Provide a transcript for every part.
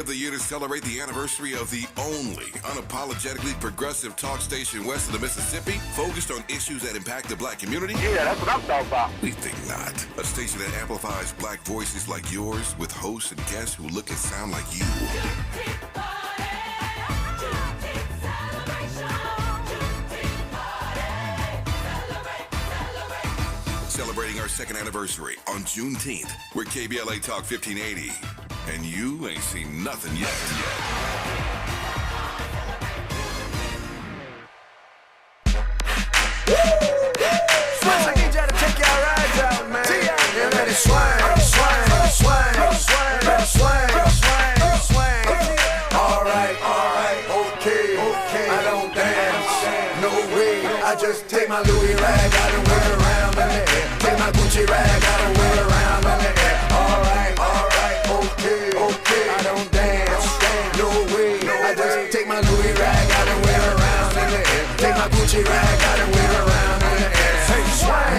Of the year to celebrate the anniversary of the only unapologetically progressive talk station west of the Mississippi, focused on issues that impact the black community? Yeah, that's what I'm talking about. We think not. A station that amplifies black voices like yours with hosts and guests who look and sound like you. Celebrating our second anniversary on Juneteenth, we're KBLA Talk 1580. And you ain't seen nothing yet. Switch, I need y'all to take y'all rides out, man. And let it swing, swing, swing, swing, swing, swing. All right, okay. I don't dance, no way. I just take my Louis rag out and wear it around in the air. Take my Gucci rag out and wear it around in the air. All right, okay. I don't dance, no way. I just take my Louis rag out and wear it around in the air. Take my Gucci rag out and wear it around in the air.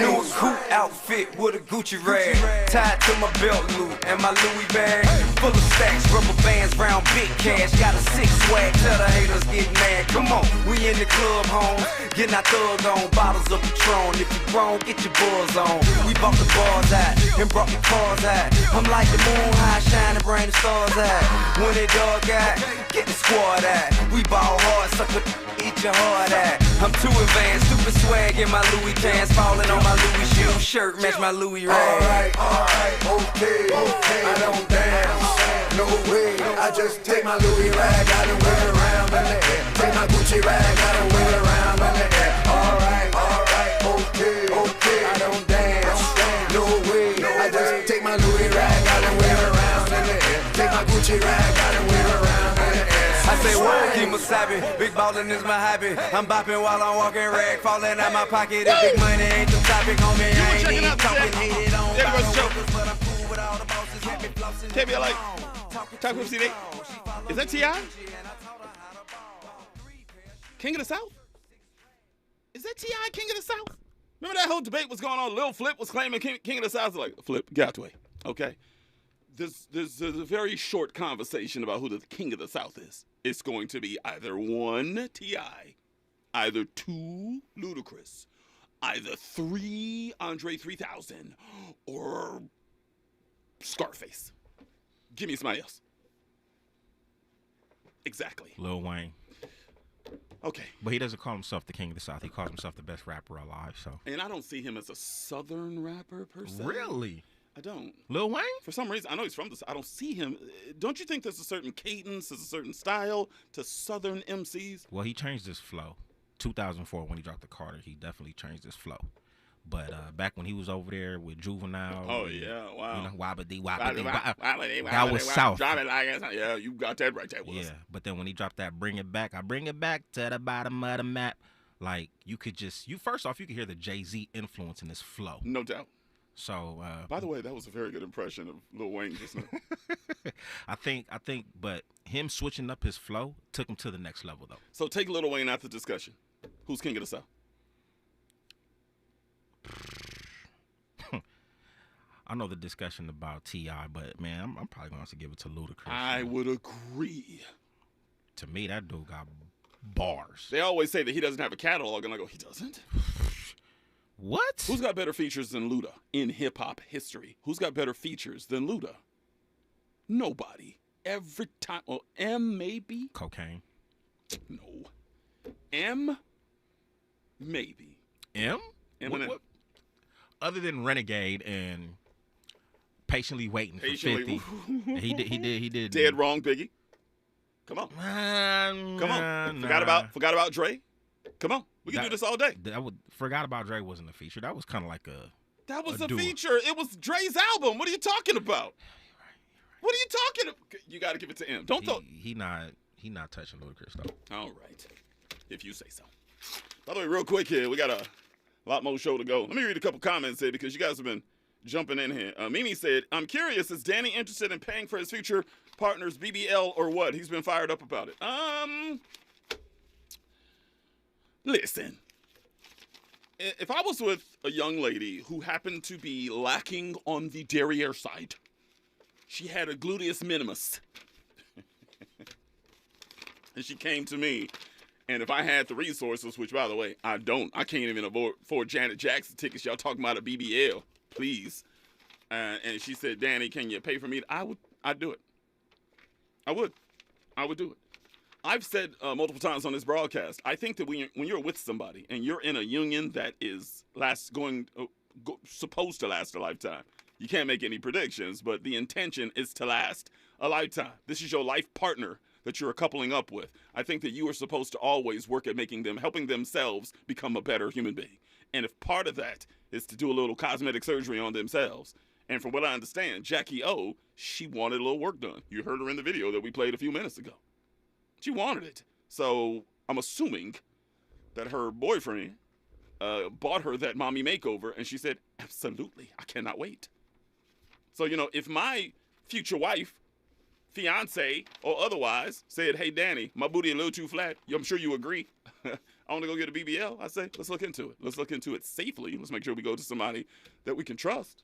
New coupe outfit with a Gucci rag tied to my belt loop and my Louis bag full of stacks, rubber bands, round big cash. Got a six swag, tell the haters get mad. Come on, we in the club, home, getting our thug on, bottles of Patron. If you grown, get your buzz on. We bought the bars out and brought the cars out. I'm like the moon high, shining, bring the stars out. When it dog out, get the squad out. We ball hard, sucker, eat your heart out. I'm too advanced, stupid swag in my Louis pants, falling on my Louis shoe shirt, match my Louis rag. All right, okay. I don't dance, no way. I just take my Louis rag out and wear it around in the air. Take my Gucci rag out and wear it around in the air. All right, okay. I don't dance, no way. I just take my Louis rag out and wear it around in the air. Take my Gucci rag out and wear it around in the air. I say, whoa, keep wasabi, big ballin' is my hobby. I'm bopping while I'm walking, rag falling out my pocket. If big money ain't the topic, homie, I ain't even talking, hated on by the workers, but I'm cool with all the bosses. Let me flossing. KBLA, Talk 1580. Is that T.I.? King of the South? Is that T.I. King of the South? Remember that whole debate was going on? Lil Flip was claiming King of the South. Like, Flip, get out the way. Okay. There's a very short conversation about who the King of the South is. It's going to be either 1, T.I., either 2, Ludacris, either 3, Andre 3000, or Scarface. Give me somebody else. Exactly. Lil Wayne. Okay. But he doesn't call himself the King of the South. He calls himself the best rapper alive. So. And I don't see him as a Southern rapper per se. Really? I don't. Lil Wayne? For some reason, I know he's from this. I don't see him. Don't you think there's a certain cadence, there's a certain style to Southern MCs? Well, he changed his flow. 2004, when he dropped the Carter, he definitely changed his flow. But back when he was over there with Juvenile. Oh, yeah. Wow. You know, wobbity. That was South. Yeah, you got that right. That was. Yeah, but then when he dropped that Bring It Back, I bring it back to the bottom of the map. Like, you could first off, you could hear the Jay-Z influence in his flow. No doubt. So, by the way, that was a very good impression of Lil Wayne just now. I think, but him switching up his flow took him to the next level, though. So take Lil Wayne out the discussion. Who's King of the South? I know the discussion about T.I., but man, I'm probably going to give it to Ludacris. I would agree. To me, that dude got bars. They always say that he doesn't have a catalog, and I go, he doesn't? What? Who's got better features than Luda in hip-hop history? Who's got better features than Luda? Nobody. Every time. Well, M maybe? Cocaine. No. M? Maybe. M? What? Other than Renegade and Patiently Waiting for 50. He did. Dead Wrong Biggie. Come on. Come on. Forgot about Dre. Come on. We can do this all day. Forgot About Dre wasn't a feature. That was kind of like a. That was a feature. It was Dre's album. What are you talking about? You're right. What are you talking about? You got to give it to him. Don't talk. He not touching Ludacris though. All right, if you say so. By the way, real quick here, we got a lot more show to go. Let me read a couple comments here because you guys have been jumping in here. Mimi said, "I'm curious. Is Danny interested in paying for his future partner's BBL or what? He's been fired up about it." Listen. If I was with a young lady who happened to be lacking on the derriere side, she had a gluteus minimus. And she came to me, and if I had the resources, which, by the way, I don't. I can't even afford Janet Jackson tickets. Y'all talking about a BBL, please. And she said, Danny, can you pay for me? I'd do it. I would do it. I've said multiple times on this broadcast, I think that when you're with somebody and you're in a union that is supposed to last a lifetime, you can't make any predictions, but the intention is to last a lifetime. This is your life partner that you're coupling up with. I think that you are supposed to always work at helping themselves become a better human being. And if part of that is to do a little cosmetic surgery on themselves, and from what I understand, Jackie O, she wanted a little work done. You heard her in the video that we played a few minutes ago. She wanted it. So I'm assuming that her boyfriend bought her that mommy makeover, and she said, absolutely, I cannot wait. So, if my future wife, fiance, or otherwise said, hey, Danny, my booty a little too flat, I'm sure you agree. I want to go get a BBL. I say, let's look into it. Let's look into it safely. Let's make sure we go to somebody that we can trust.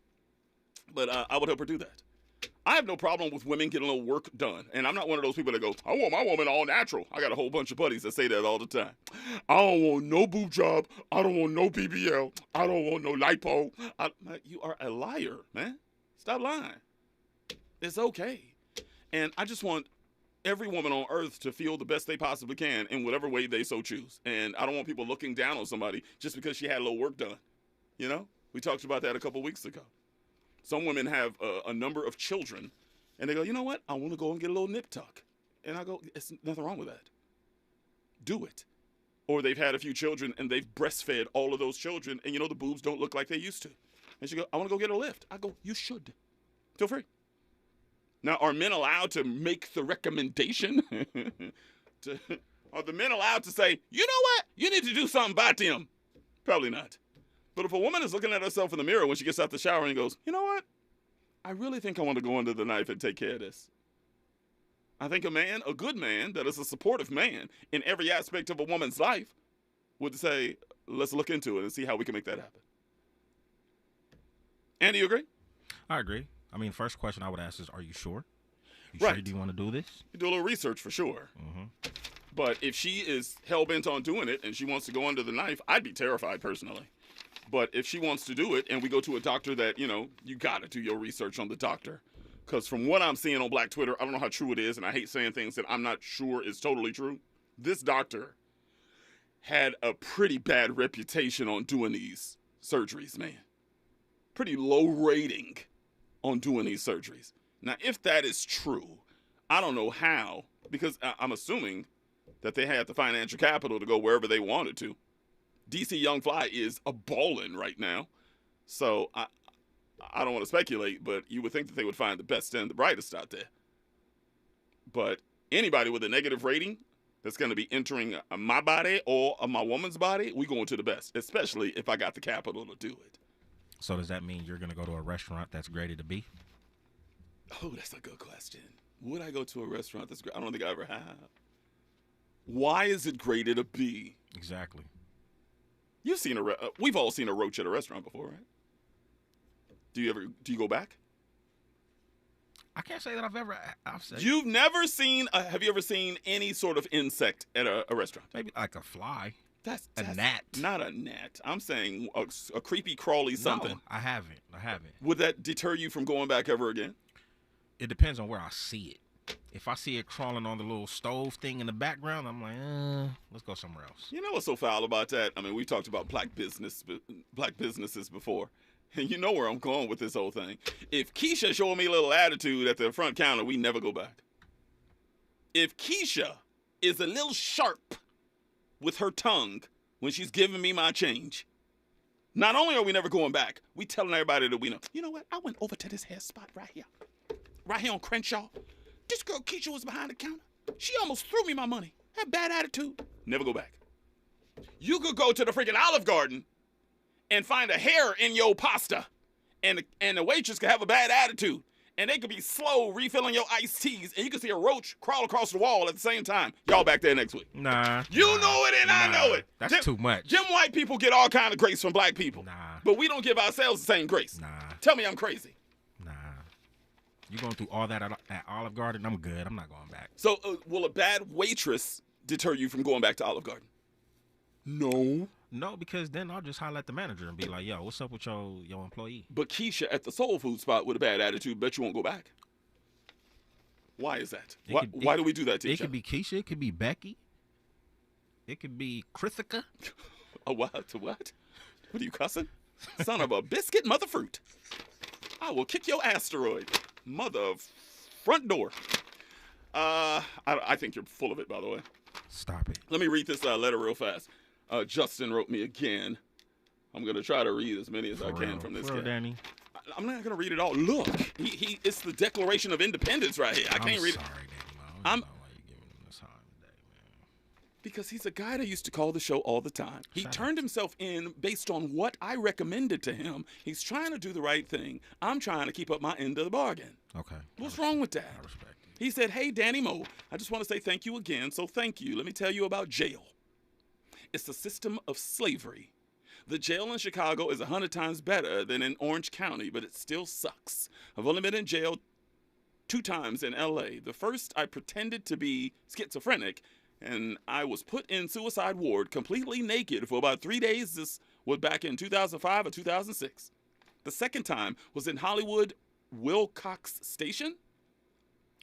But I would help her do that. I have no problem with women getting a little work done. And I'm not one of those people that go, I want my woman all natural. I got a whole bunch of buddies that say that all the time. I don't want no boob job. I don't want no BBL. I don't want no lipo. You are a liar, man. Stop lying. It's okay. And I just want every woman on earth to feel the best they possibly can in whatever way they so choose. And I don't want people looking down on somebody just because she had a little work done. We talked about that a couple weeks ago. Some women have a number of children, and they go, you know what? I want to go and get a little nip tuck. And I go, there's nothing wrong with that. Do it. Or they've had a few children, and they've breastfed all of those children, and the boobs don't look like they used to. And she go, I want to go get a lift. I go, you should. Feel free. Now, are men allowed to make the recommendation? Are the men allowed to say, you know what? You need to do something about them? Probably not. But if a woman is looking at herself in the mirror when she gets out the shower and goes, you know what? I really think I want to go under the knife and take care of this. I think a good man, that is a supportive man in every aspect of a woman's life, would say, let's look into it and see how we can make that happen. Andy, you agree? I agree. I mean, first question I would ask is, are you sure? Right. Sure you want to do this? You do a little research for sure. Mm-hmm. But if she is hell-bent on doing it and she wants to go under the knife, I'd be terrified personally. But if she wants to do it and we go to a doctor that, you got to do your research on the doctor. Because from what I'm seeing on Black Twitter, I don't know how true it is, and I hate saying things that I'm not sure is totally true. This doctor had a pretty bad reputation on doing these surgeries, man. Pretty low rating on doing these surgeries. Now, if that is true, I don't know how, because I'm assuming that they had the financial capital to go wherever they wanted to. DC Young Fly is a ballin' right now. So I don't want to speculate, but you would think that they would find the best and the brightest out there. But anybody with a negative rating that's going to be entering my body or my woman's body, we going to the best, especially if I got the capital to do it. So does that mean you're going to go to a restaurant that's graded to B? Oh, that's a good question. Would I go to a restaurant that's I don't think I ever have. Why is it graded a B? Exactly. You've seen we've all seen a roach at a restaurant before, right? Do you go back? I can't say that I've seen. You've never seen have you ever seen any sort of insect at a restaurant? Maybe like a fly. That's a gnat. Not a gnat. I'm saying a creepy crawly something. No, I haven't. Would that deter you from going back ever again? It depends on where I see it. If I see it crawling on the little stove thing in the background, I'm like, let's go somewhere else. You know what's so foul about that? I mean, we've talked about black businesses before. And you know where I'm going with this whole thing. If Keisha showed me a little attitude at the front counter, we never go back. If Keisha is a little sharp with her tongue when she's giving me my change, not only are we never going back, we telling everybody that we know. You know what? I went over to this hair spot right here on Crenshaw. This girl Keisha was behind the counter. She almost threw me my money. Had bad attitude. Never go back. You could go to the freaking Olive Garden and find a hair in your pasta, and the waitress could have a bad attitude, and they could be slow refilling your iced teas, and you could see a roach crawl across the wall at the same time. Y'all back there next week. Nah. You know it and I know it. That's too much. Them white people get all kind of grace from black people. Nah. But we don't give ourselves the same grace. Nah. Tell me I'm crazy. Nah. You going through all that at Olive Garden? I'm good. I'm not going back. So, will a bad waitress deter you from going back to Olive Garden? No. No, because then I'll just holler at the manager and be like, yo, what's up with your employee? But Keisha at the soul food spot with a bad attitude, bet you won't go back. Why is that? Why do we do that to each other? It could be Keisha. It could be Becky. It could be Krithika. A what? What? What are you cussing? Son of a biscuit, mother fruit. I will kick your asteroid. Mother of front door. I think you're full of it, by the way. Stop it. Let me read this letter real fast. Justin wrote me again. I'm going to try to read as many as I can from this guy. Danny. I'm not going to read it all. Look, it's the Declaration of Independence right here. I can't read it. Sorry, Danny. I don't know why you giving him this time today, man. Because he's a guy that used to call the show all the time. He turned himself in based on what I recommended to him. He's trying to do the right thing. I'm trying to keep up my end of the bargain. Okay. What's wrong with that? I respect it. He said, hey, Danny Mo, I just want to say thank you again. So thank you. Let me tell you about jail. It's a system of slavery. The jail in Chicago is 100 times better than in Orange County, but it still sucks. I've only been in jail 2 times in LA. The first, I pretended to be schizophrenic, and I was put in suicide ward completely naked for about 3 days. This was back in 2005 or 2006. The second time was in Hollywood Wilcox Station,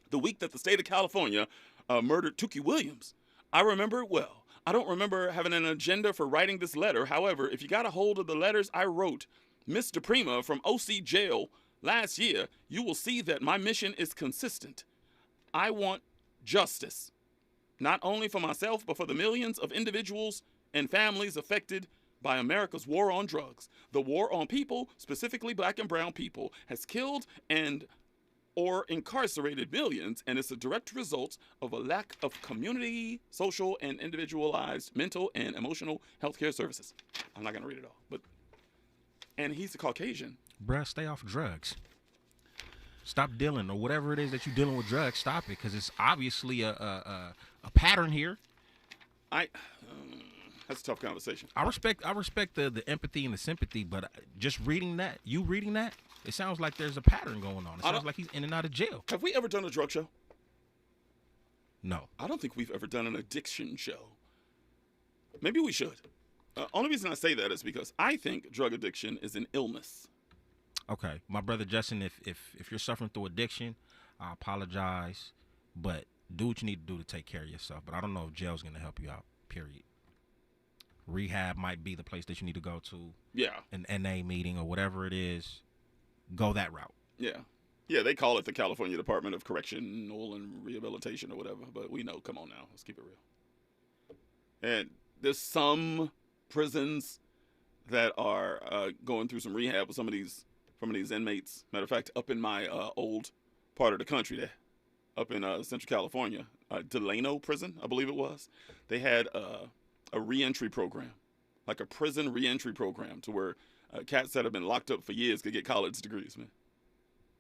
the week that the state of California murdered Tookie Williams. I remember it well. I don't remember having an agenda for writing this letter. However, if you got a hold of the letters I wrote, Mr. Prima from OC Jail last year, you will see that my mission is consistent. I want justice, not only for myself, but for the millions of individuals and families affected by America's war on drugs. The war on people, specifically black and brown people, has killed or incarcerated millions, and it's a direct result of a lack of community, social, and individualized mental and emotional health care services. I'm not going to read it all, and he's a Caucasian. Bruh, stay off drugs. Stop dealing, or whatever it is that you're dealing with drugs, stop it, because it's obviously a pattern here. That's a tough conversation. I respect the empathy and the sympathy, but just reading that, it sounds like there's a pattern going on. It sounds like he's in and out of jail. Have we ever done a drug show? No. I don't think we've ever done an addiction show. Maybe we should. Only reason I say that is because I think drug addiction is an illness. Okay. My brother Justin, if you're suffering through addiction, I apologize, but do what you need to do to take care of yourself. But I don't know if jail's going to help you out, period. Rehab might be the place that you need to go to. Yeah. An NA meeting or whatever it is. Go that route. Yeah. Yeah, they call it the California Department of Correctional and Rehabilitation or whatever, but we know, come on now, let's keep it real. And there's some prisons that are going through some rehab with some of these inmates. Matter of fact, up in my old part of the country there, up in Central California, Delano Prison, I believe it was, they had a reentry program, like a prison reentry program to where cats that have been locked up for years could get college degrees, man.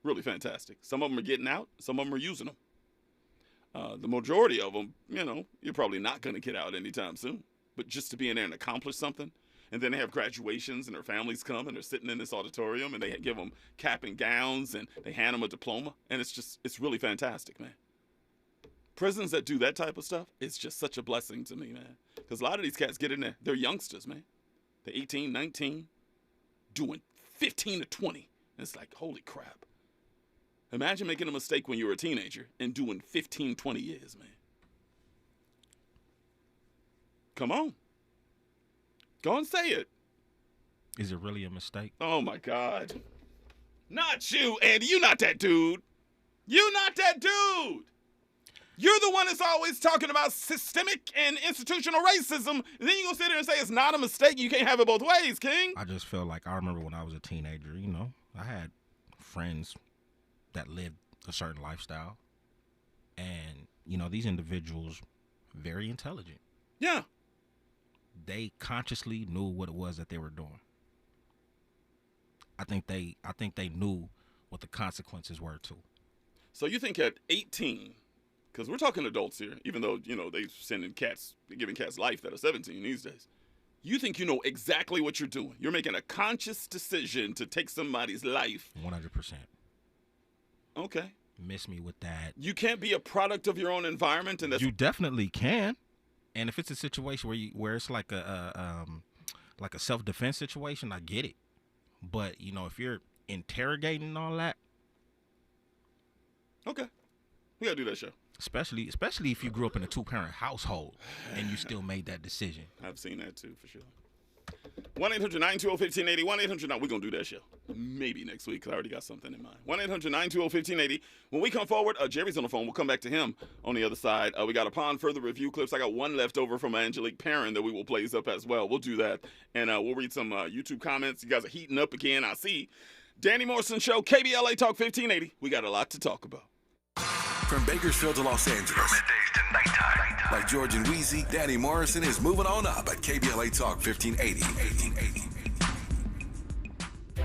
Really fantastic. Some of them are getting out. Some of them are using them. The majority of them, you're probably not going to get out anytime soon. But just to be in there and accomplish something. And then they have graduations and their families come and they're sitting in this auditorium and they give them cap and gowns and they hand them a diploma. And it's really fantastic, man. Prisons that do that type of stuff, it's just such a blessing to me, man. Because a lot of these cats get in there. They're youngsters, man. They're 18, 19. Doing 15 to 20. And it's like, holy crap. Imagine making a mistake when you were a teenager and doing 15, 20 years, man. Come on. Go and say it. Is it really a mistake? Oh, my God. Not you, Andy. You're not that dude. You're not that dude. You're the one that's always talking about systemic and institutional racism. And then you're going to sit there and say it's not a mistake. You can't have it both ways, King. I just feel like I remember when I was a teenager, I had friends that lived a certain lifestyle. And, these individuals, very intelligent. Yeah. They consciously knew what it was that they were doing. I think they knew what the consequences were, too. So you think at 18... because we're talking adults here, even though, they're giving cats life that are 17 these days. You think you know exactly what you're doing. You're making a conscious decision to take somebody's life. 100%. Okay. Miss me with that. You can't be a product of your own environment, and that's You definitely can. And if it's a situation where it's like a self-defense situation, I get it. But if you're interrogating and all that, okay. We gotta do that show. especially if you grew up in a 2-parent household and you still made that decision. I've seen that too, for sure. 1-800-920-1580. 1-800. We're going to do that show. Maybe next week, because I already got something in mind. 1-800-920-1580. When we come forward, Jerry's on the phone. We'll come back to him on the other side. We got upon further review clips. I got one left over from Angelique Perrin that we will place up as well. We'll do that. And we'll read some YouTube comments. You guys are heating up again, I see. Danny Morrison Show, KBLA Talk 1580. We got a lot to talk about. From Bakersfield to Los Angeles. Middays to nighttime. Like George and Wheezy, Danny Morrison is moving on up at KBLA Talk 1580.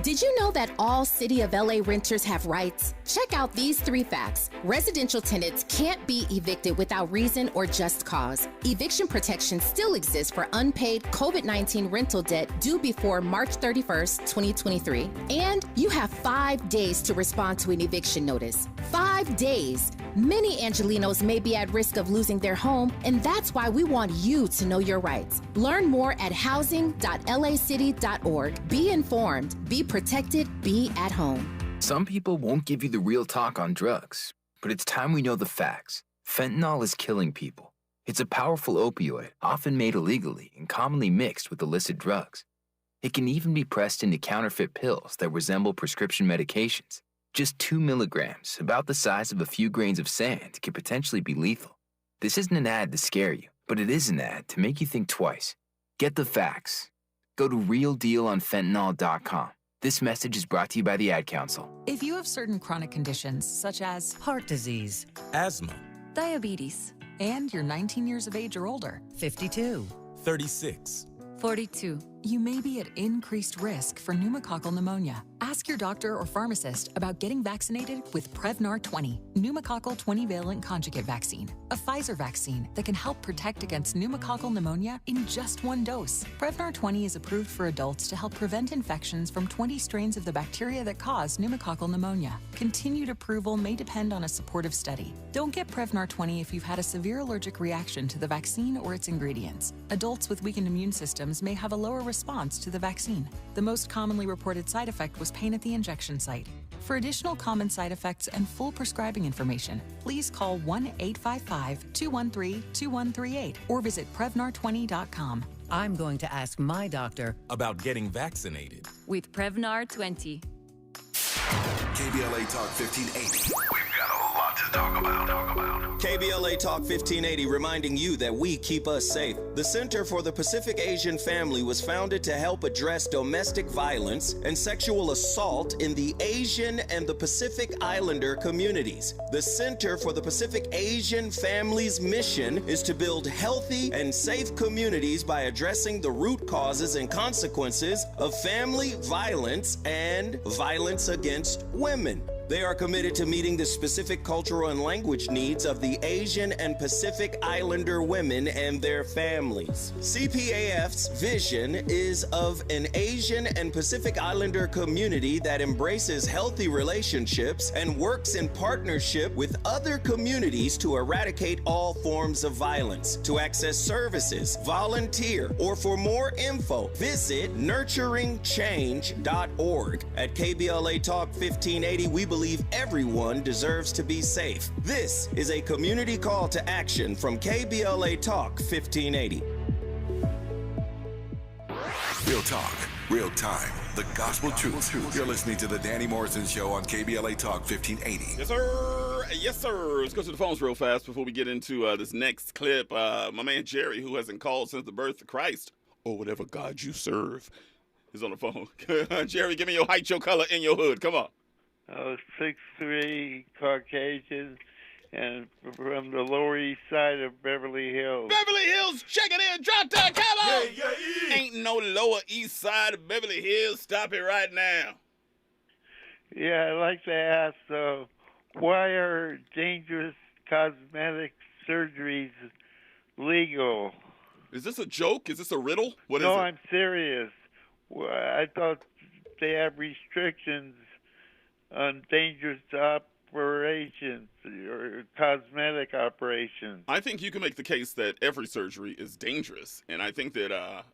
Did you know that all City of LA renters have rights? Check out these 3 facts. Residential tenants can't be evicted without reason or just cause. Eviction protection still exists for unpaid COVID-19 rental debt due before March 31st, 2023. And you have 5 days to respond to an eviction notice. 5 days. Many Angelinos may be at risk of losing their home, and that's why we want you to know your rights. Learn more at housing.lacity.org. Be informed, be protected, be at home. Some people won't give you the real talk on drugs, but it's time we know the facts. Fentanyl is killing people. It's a powerful opioid, often made illegally and commonly mixed with illicit drugs. It can even be pressed into counterfeit pills that resemble prescription medications. Just 2 milligrams, about the size of a few grains of sand, can potentially be lethal. This isn't an ad to scare you, but it is an ad to make you think twice. Get the facts. Go to realdealonfentanyl.com. This message is brought to you by the Ad Council. If you have certain chronic conditions such as heart disease, asthma, diabetes, and you're 19 years of age or older, 52, 36, 42, you may be at increased risk for pneumococcal pneumonia. Ask your doctor or pharmacist about getting vaccinated with Prevnar 20, pneumococcal 20-valent conjugate vaccine, a Pfizer vaccine that can help protect against pneumococcal pneumonia in just 1 dose. Prevnar 20 is approved for adults to help prevent infections from 20 strains of the bacteria that cause pneumococcal pneumonia. Continued approval may depend on a supportive study. Don't get Prevnar 20 if you've had a severe allergic reaction to the vaccine or its ingredients. Adults with weakened immune systems may have a lower response to the vaccine. The most commonly reported side effect was pain at the injection site. For additional common side effects and full prescribing information, please call 1-855-213-2138 or visit Prevnar20.com. I'm going to ask my doctor about getting vaccinated. With Prevnar 20. KBLA Talk 1580. We've got a lot to talk about. KBLA Talk 1580 reminding you that we keep us safe. The Center for the Pacific Asian Family was founded to help address domestic violence and sexual assault in the Asian and the Pacific Islander communities. The Center for the Pacific Asian Family's mission is to build healthy and safe communities by addressing the root causes and consequences of family violence and violence against women. They are committed to meeting the specific cultural and language needs of the Asian and Pacific Islander women and their families. CPAF's vision is of an Asian and Pacific Islander community that embraces healthy relationships and works in partnership with other communities to eradicate all forms of violence. To access services, volunteer, or for more info, visit nurturingchange.org. At KBLA Talk 1580, we believe everyone deserves to be safe. This is a community call to action from KBLA Talk 1580. Real talk, real time, the gospel truth. You're listening to the Danny Morrison Show on KBLA Talk 1580. Yes, sir. Yes, sir. Let's go to the phones real fast before we get into this next clip. My man Jerry, who hasn't called since the birth of Christ, or whatever God you serve, is on the phone. Jerry, give me your height, your color, and your hood. Come on. 6'3", Caucasian, and from the Lower East Side of Beverly Hills. Beverly Hills, check it in, drop that, come on! Yeah. Ain't no Lower East Side of Beverly Hills. Stop it right now. Yeah, I'd like to ask, why are dangerous cosmetic surgeries legal? Is this a joke? Is this a riddle? What is No, it? I'm serious. I thought they have restrictions on dangerous cosmetic operations. I think you can make the case that every surgery is dangerous, and I think that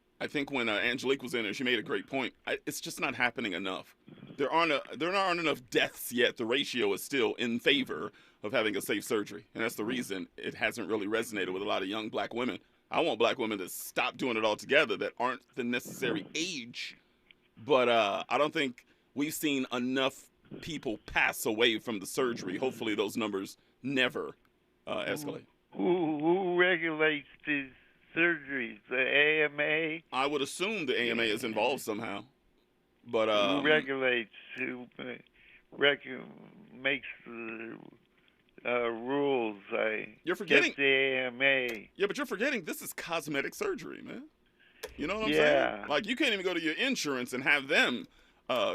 when Angelique was in there, she made a great point. It's just not happening enough. There aren't enough deaths yet. The ratio is still in favor of having a safe surgery, and that's the reason it hasn't really resonated with a lot of young black women. I want black women to stop doing it altogether that aren't the necessary age, but I don't think we've seen enough people pass away from the surgery. Hopefully those numbers never escalate. Who regulates these surgeries? The AMA? I would assume the AMA is involved somehow. But who regulates? Who makes the rules? You're forgetting the AMA. Yeah, but you're forgetting this is cosmetic surgery, man. You know what I'm Yeah. saying? Like, you can't even go to your insurance and have them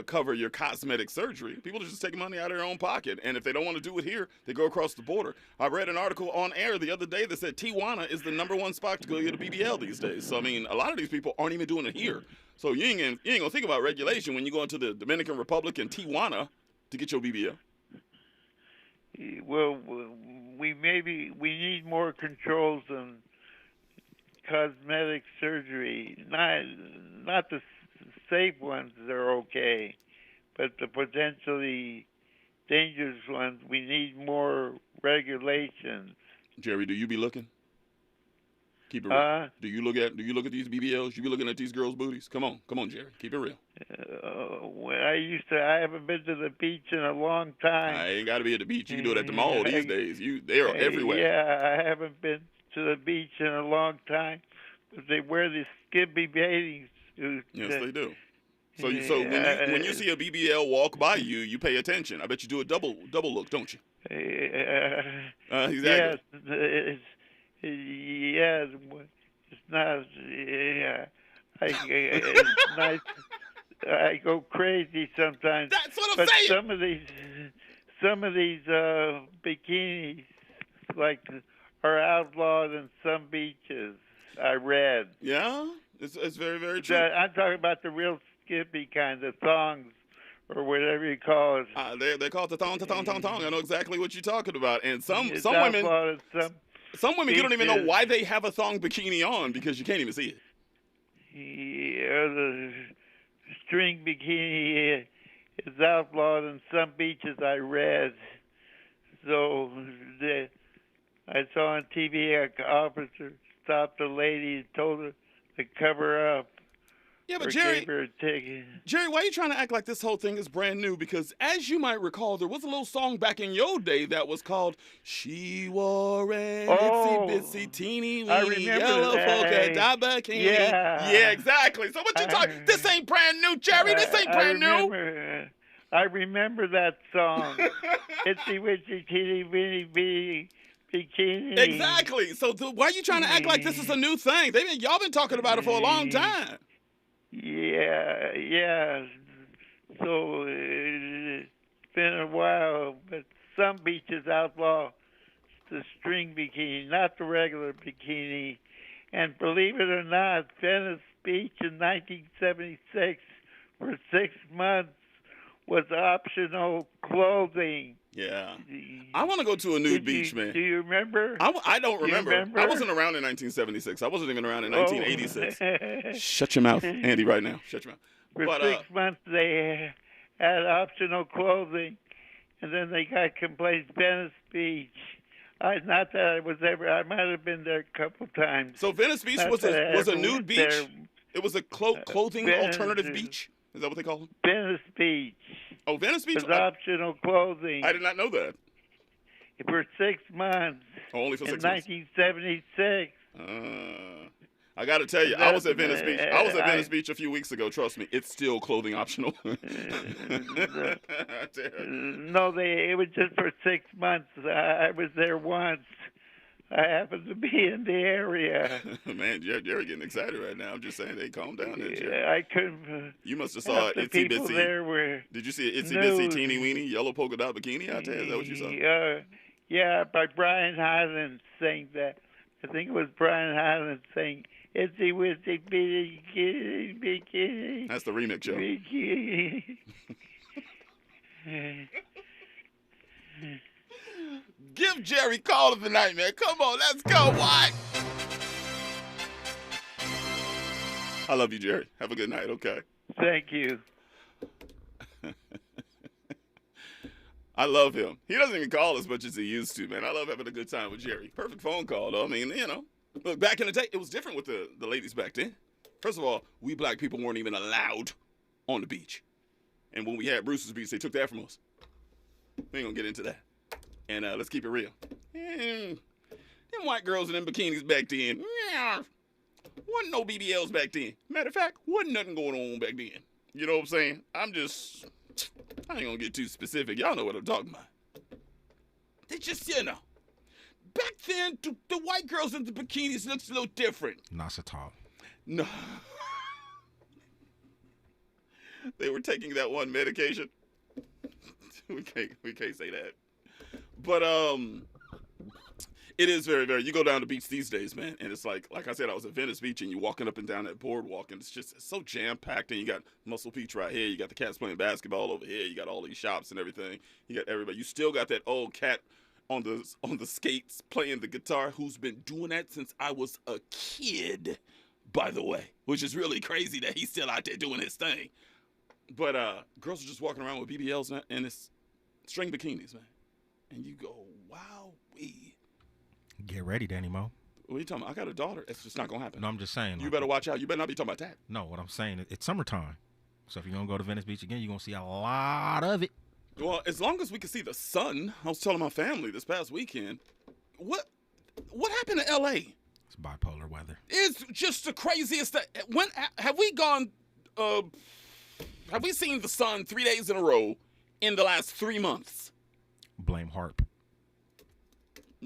cover your cosmetic surgery. People are just taking money out of their own pocket, and if they don't want to do it here, they go across the border. I read an article on air the other day that said Tijuana is the #1 spot to go get a BBL these days. So I mean, a lot of these people aren't even doing it here. So you ain't gonna think about regulation when you go into the Dominican Republic and Tijuana to get your BBL. Well, we need more controls on cosmetic surgery. Not the safe ones are okay, but the potentially dangerous ones, we need more regulations. Jerry, do you be looking? Keep it real. Do you look at these BBLs? You be looking at these girls' booties? Come on, Jerry. Keep it real. I haven't been to the beach in a long time. I ain't got to be at the beach. You can do it at the mall these days. They are everywhere. Yeah, I haven't been to the beach in a long time. But they wear these skimpy bathing suits. Yes, they do. So when you see a BBL walk by you, you pay attention. I bet you do a double look, don't you? Exactly. Yes, it's not. Yeah, it's nice. I go crazy sometimes. That's what I'm saying. Some of these bikinis, like, are outlawed in some beaches. I read. Yeah, it's very, very true. I'm talking about the real skimpy kind of thongs, or whatever you call it. They call it the thong. I know exactly what you're talking about. And some women, you don't even know why they have a thong bikini on because you can't even see it. Yeah, the string bikini is outlawed in some beaches, I read. So I saw on TV an officer stopped a lady and told her to cover up. Yeah, but Jerry, why are you trying to act like this whole thing is brand new? Because as you might recall, there was a little song back in your day that was called "She Wore an Itsy Bitsy Teeny Weeny Yellow Polka Dot Bikini." Yeah, exactly. So what you talking? This ain't brand new, Jerry. This ain't brand new. I remember that song. Itsy Witsy Teeny Weeny Bikini. Exactly. So why are you trying to act like this is a new thing? Y'all been talking about it for a long time. Yeah. So it's been a while, but some beaches outlaw the string bikini, not the regular bikini. And believe it or not, Venice Beach in 1976 for 6 months was optional clothing. Yeah. I want to go to a nude beach, man. Do you remember? I don't remember. I wasn't around in 1976. I wasn't even around in 1986. Shut your mouth, Andy, right now. Shut your mouth. For 6 months, they had optional clothing, and then they got complaints, Venice Beach. Not that I was ever, I might have been there a couple times. So Venice Beach was a nude beach? There. It was a clothing alternative beach? Is that what they call them? Venice Beach. Oh, Venice Beach? It was optional clothing. I did not know that. For 6 months. Oh, only for 6 months? In 1976. I got to tell you, I was at Venice Beach. I was at Venice Beach a few weeks ago. Trust me, it's still clothing optional. No, it was just for 6 months. I was there once. I happened to be in the area. Man, you're getting excited right now. I'm just saying, calm down there, Jerry. I couldn't. You must have saw the itsy people bitsy. There were Did you see an itsy bitsy teeny weeny yellow polka dot bikini out there? Is that what you saw? Yeah, by Brian Highland saying that. I think it was Brian Highland saying itsy witsy bikini. That's the remix show. Give Jerry call of the night, man. Come on, let's go. What? I love you, Jerry. Have a good night, okay? Thank you. I love him. He doesn't even call as much as he used to, man. I love having a good time with Jerry. Perfect phone call, though. I mean, look, back in the day, it was different with the ladies back then. First of all, we black people weren't even allowed on the beach. And when we had Brewster's Beach, they took that from us. We ain't gonna get into that. And let's keep it real. Them white girls in them bikinis back then, wasn't no BBLs back then. Matter of fact, wasn't nothing going on back then. You know what I'm saying? I ain't gonna get too specific. Y'all know what I'm talking about. They just, back then, the white girls in the bikinis looks a little different. Not so tall. No. They were taking that one medication. We can't say that. But it is very, very. You go down the beach these days, man, and it's like I said, I was at Venice Beach, and you're walking up and down that boardwalk, and it's so jam packed. And you got Muscle Beach right here, you got the cats playing basketball over here, you got all these shops and everything. You got everybody. You still got that old cat on the skates playing the guitar, who's been doing that since I was a kid, by the way, which is really crazy that he's still out there doing his thing. But girls are just walking around with BBLs and it's string bikinis, man. And you go, wow, Get ready, Danny Mo. What are you talking about? I got a daughter. It's just not going to happen. No, I'm just saying. You better watch out. You better not be talking about that. No, what I'm saying, it's summertime. So if you're going to go to Venice Beach again, you're going to see a lot of it. Well, as long as we can see the sun. I was telling my family this past weekend, what happened to L.A.? It's bipolar weather. It's just the craziest. When have we gone, have we seen the sun 3 days in a row in the last 3 months? Blame Harp.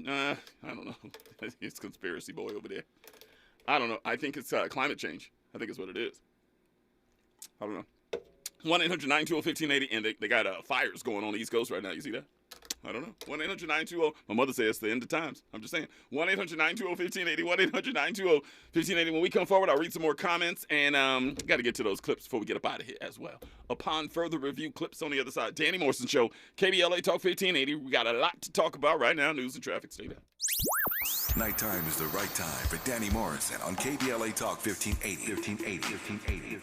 I don't know. It's conspiracy boy over there. I don't know. I think it's climate change. I think it's what it is. I don't know. 1-800-920-1580, and they got fires going on the East Coast right now. You see that? I don't know. 1-800-920. My mother says it's the end of times. I'm just saying. 1-800-920-1580. 1-800-920-1580. When we come forward, I'll read some more comments, and got to get to those clips before we get up out of here as well. Upon further review, clips on the other side. Danny Morrison Show, KBLA Talk 1580. We got a lot to talk about right now. News and traffic. Stay there. Nighttime is the right time for Danny Morrison on KBLA Talk 1580. 1580.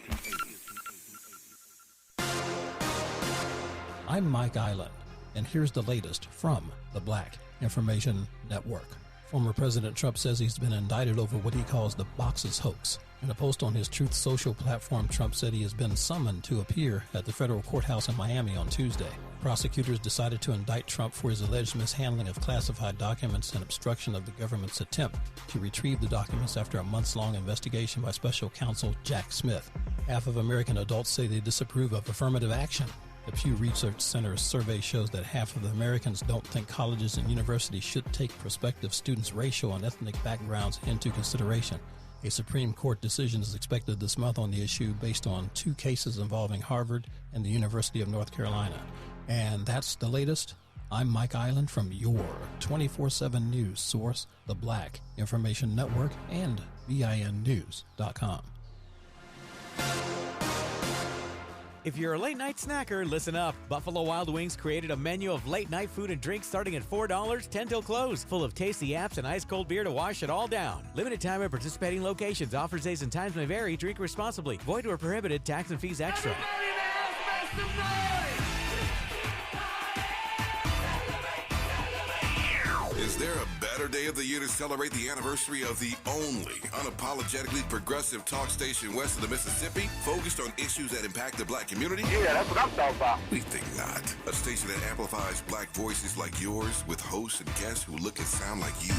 I'm Mike Island, and here's the latest from the Black Information Network. Former President Trump says he's been indicted over what he calls the boxes hoax. In a post on his Truth Social platform, Trump said he has been summoned to appear at the federal courthouse in Miami on Tuesday. Prosecutors decided to indict Trump for his alleged mishandling of classified documents and obstruction of the government's attempt to retrieve the documents after a months-long investigation by special counsel Jack Smith. Half of American adults say they disapprove of affirmative action. The Pew Research Center's survey shows that half of the Americans don't think colleges and universities should take prospective students' racial and ethnic backgrounds into consideration. A Supreme Court decision is expected this month on the issue based on 2 cases involving Harvard and the University of North Carolina. And that's the latest. I'm Mike Island from your 24/7 news source, the Black Information Network, and BINnews.com. If you're a late-night snacker, listen up. Buffalo Wild Wings created a menu of late-night food and drinks starting at $4, 10 till close, full of tasty apps and ice-cold beer to wash it all down. Limited time at participating locations. Offers, days, and times may vary. Drink responsibly. Void where prohibited. Tax and fees extra. Is there a better day of the year to celebrate the anniversary of the only unapologetically progressive talk station west of the Mississippi, focused on issues that impact the black community? Yeah, that's what I'm talking about. We think not. A station that amplifies black voices like yours with hosts and guests who look and sound like you.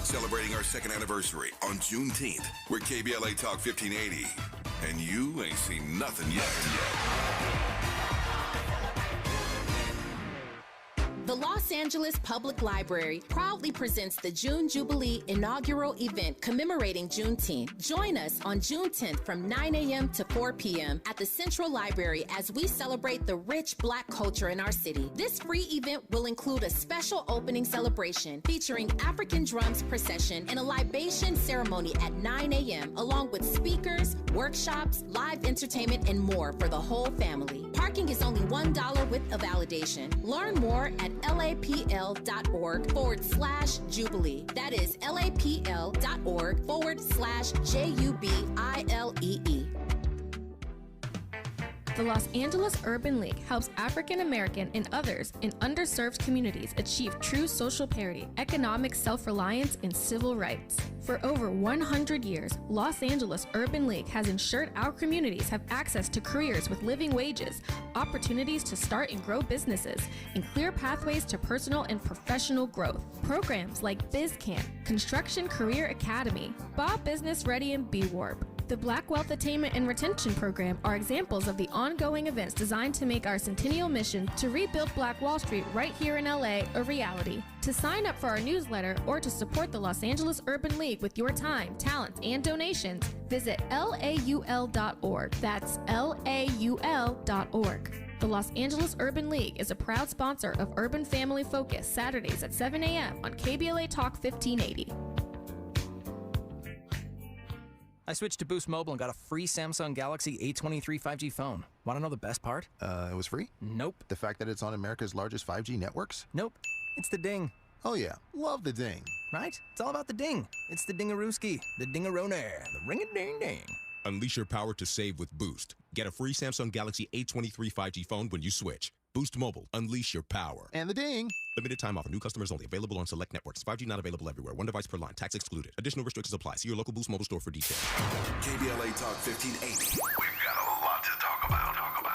Celebrating our second anniversary on Juneteenth. We're KBLA Talk 1580. And you ain't seen nothing yet. The Los Angeles Public Library proudly presents the June Jubilee inaugural event commemorating Juneteenth. Join us on June 10th from 9 a.m. to 4 p.m. at the Central Library as we celebrate the rich Black culture in our city. This free event will include a special opening celebration featuring African drums procession and a libation ceremony at 9 a.m. along with speakers, workshops, live entertainment, and more for the whole family. Parking is only $1 with a validation. Learn more at lapl.org/Jubilee. That is lapl.org/JUBILEE. The Los Angeles Urban League helps African American and others in underserved communities achieve true social parity, economic self-reliance, and civil rights. For over 100 years, Los Angeles Urban League has ensured our communities have access to careers with living wages, opportunities to start and grow businesses, and clear pathways to personal and professional growth. Programs like BizCamp, Construction Career Academy, Bob Business Ready, and B-Warp. The Black Wealth Attainment and Retention Program are examples of the ongoing events designed to make our centennial mission to rebuild Black Wall Street right here in LA a reality. To sign up for our newsletter or to support the Los Angeles Urban League with your time, talents, and donations, visit laul.org. That's laul.org. The Los Angeles Urban League is a proud sponsor of Urban Family Focus Saturdays at 7 a.m. on KBLA Talk 1580. I switched to Boost Mobile and got a free Samsung Galaxy A23 5G phone. Want to know the best part? It was free? Nope. The fact that it's on America's largest 5G networks? Nope. It's the ding. Oh yeah, love the ding. Right? It's all about the ding. It's the dingarooski, the dingaroner, the ring-a-ding-ding. Unleash your power to save with Boost. Get a free Samsung Galaxy A23 5G phone when you switch. Boost Mobile. Unleash your power. And the ding. Limited time offer. New customers only. Available on select networks. 5G not available everywhere. One device per line. Tax excluded. Additional restrictions apply. See your local Boost Mobile store for details. KBLA Talk 1580. We've got a lot to talk about.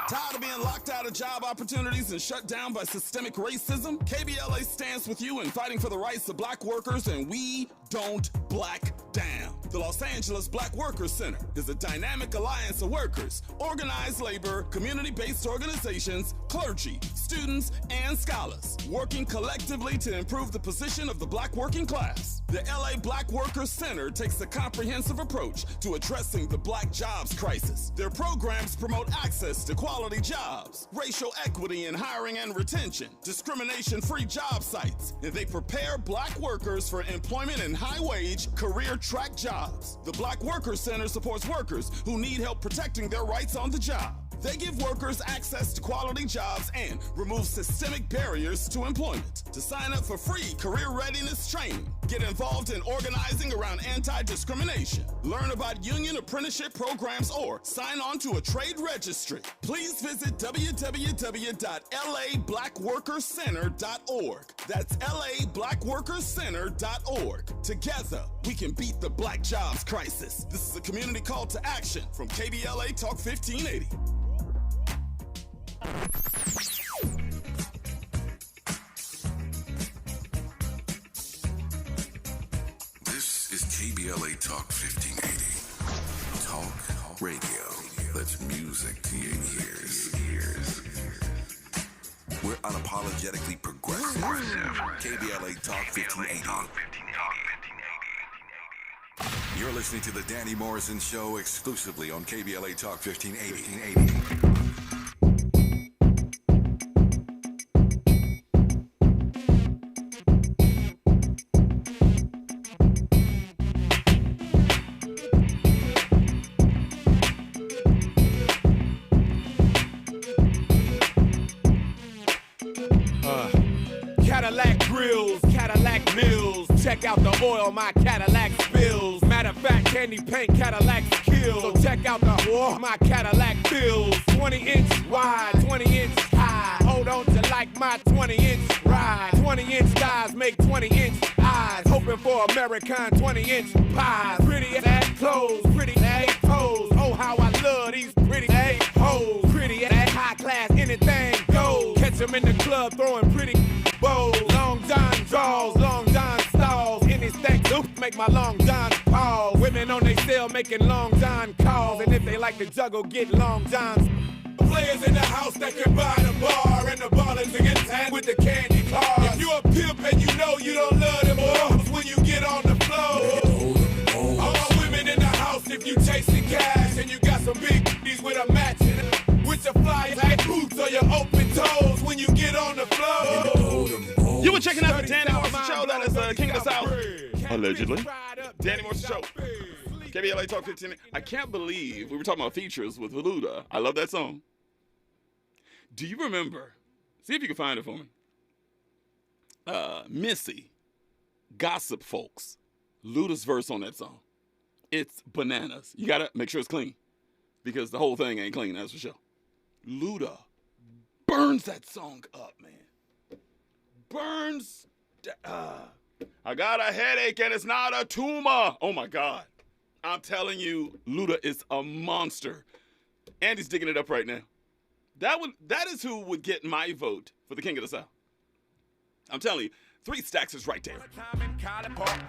Tired of being locked out of job opportunities and shut down by systemic racism? KBLA stands with you in fighting for the rights of Black workers, and we don't black down. The Los Angeles Black Workers Center is a dynamic alliance of workers, organized labor, community-based organizations, clergy, students, and scholars, working collectively to improve the position of the Black working class. The LA Black Workers Center takes a comprehensive approach to addressing the Black jobs crisis. Their programs promote access to quality jobs, racial equity in hiring and retention, discrimination-free job sites, and they prepare Black workers for employment in high-wage, career-track jobs. The Black Workers Center supports workers who need help protecting their rights on the job. They give workers access to quality jobs and remove systemic barriers to employment. To sign up for free career readiness training, get involved in organizing around anti-discrimination, learn about union apprenticeship programs, or sign on to a trade registry, please visit www.lablackworkerscenter.org. That's lablackworkerscenter.org. Together, we can beat the Black jobs crisis. This is a community call to action from KBLA Talk 1580. This is KBLA Talk 1580. Talk radio. That's music to your ears. We're unapologetically progressive. KBLA Talk 1580. You're listening to the Danny Morrison Show exclusively on KBLA Talk 1580. Cadillac grills, Cadillac mills. Check out the oil my Cadillac spills. Matter of fact, candy paint Cadillacs kill. So check out the oil my Cadillac fills. 20-inch wide, 20-inch high. Hold on to like my 20-inch ride. 20-inch thighs make 20-inch eyes. Hoping for American 20-inch pies. Pretty ass clothes, pretty ass toes. Oh, how I love these pretty ass hoes. Pretty ass high class, anything goes. Catch them in the club throwing pretty bows. Long John draws, Long John stalls. Any stack loop make my Long John pause. Women on they cell making Long John calls. And if they like to juggle, get Long Johns. Players in the house that can buy the bar. And the ballers to get tagged with the candy car. on the floor. You were checking out the Danny Morrison Show. That is King of the South. Allegedly. Danny Morrison Show. KBLA Talk 15. I can't believe we were talking about features with Luda. I love that song. Do you remember? See if you can find it for me. Missy, Gossip Folks, Luda's verse on that song. It's bananas. You gotta make sure it's clean because the whole thing ain't clean, that's for sure. Luda burns that song up, man. Burns. I got a headache and it's not a tumor. Oh my God. I'm telling you, Luda is a monster. Andy's digging it up right now. That is who would get my vote for the King of the South. I'm telling you, 3 Stacks is right there.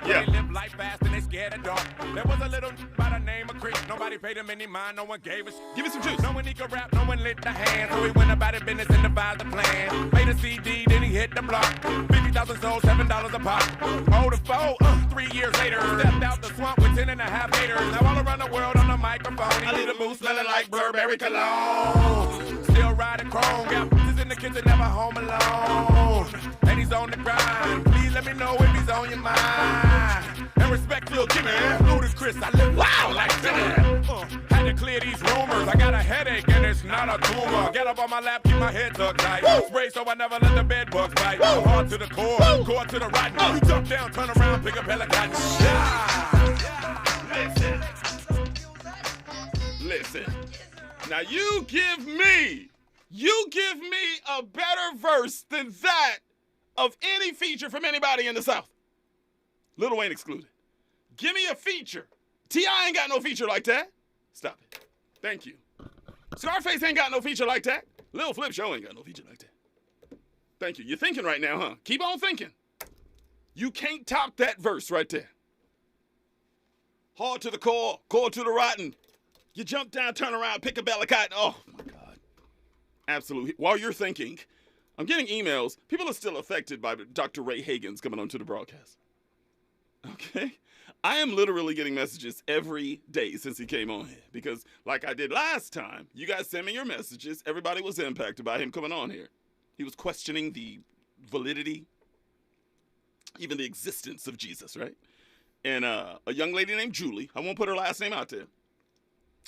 Yeah. They live life fast and they scared of dark. There was a little by the name of Creek. Nobody paid him any mind. No one gave us. Give me some juice. No one he could rap. No one lit the hand. So he went about his business and devised a plan. Made a CD, then he hit the block. 50,000 sold, $7 a pop. Oh, the foe. 3 years later, stepped out the swamp with 10 and a half haters. Now all around the world on the microphone, he leave the booth smelling like Burberry cologne. Still riding chrome. Got bitches in the kitchen, never home alone. And he's on the grind. Please let me know if he's on your mind. And respect to Jimmy, Ludacris, I live loud like Jimmy. Had to clear these rumors. I got a headache and it's not a tumor. Get up on my lap, keep my head tucked tight. Spray so I never let the bed bugs bite. Hard to the core, core to the rotten. You jump down, turn around, pick up hella cotton. Listen. Now you give me a better verse than that of any feature from anybody in the South. Lil Wayne excluded. Give me a feature. T.I. ain't got no feature like that. Stop it. Thank you. Scarface ain't got no feature like that. Lil Flip Show ain't got no feature like that. Thank you. You're thinking right now, huh? Keep on thinking. You can't top that verse right there. Hard to the core, core to the rotten. You jump down, turn around, pick a belly cotton. Oh, my God. Absolutely. While you're thinking, I'm getting emails. People are still affected by Dr. Ray Hagan's coming onto the broadcast. Okay? I am literally getting messages every day since he came on here because, like I did last time, you guys sent me your messages. Everybody was impacted by him coming on here. He was questioning the validity, even the existence of Jesus, right? And a young lady named Julie, I won't put her last name out there.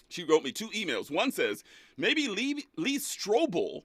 She wrote me 2 emails. One says, maybe Lee Strobel,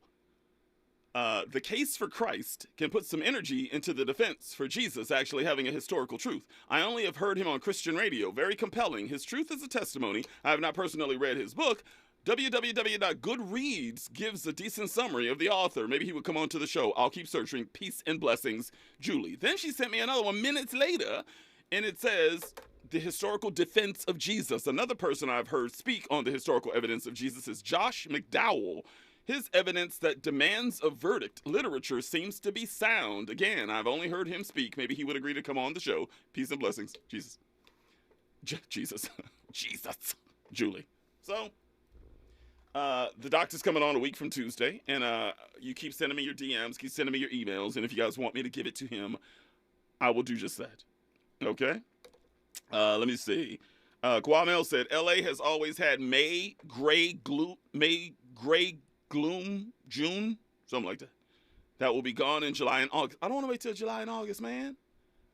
the case for Christ, can put some energy into the defense for Jesus actually having a historical truth. I only have heard him on Christian radio. Very compelling. His truth is a testimony. I have not personally read his book. www.goodreads gives a decent summary of the author. Maybe he would come on to the show. I'll keep searching. Peace and blessings, Julie. Then she sent me another one minutes later, and it says, the historical defense of Jesus. Another person I've heard speak on the historical evidence of Jesus is Josh McDowell. His evidence that demands a verdict literature seems to be sound. Again, I've only heard him speak. Maybe he would agree to come on the show. Peace and blessings, Jesus. Jesus. Jesus. Julie. So, the doctor's coming on a week from Tuesday, and you keep sending me your DMs, keep sending me your emails, and if you guys want me to give it to him, I will do just that. Okay? Let me see. Kwamel said, LA has always had May, gray, gloom, June, something like that. That will be gone in July and August. I don't want to wait till July and August, man.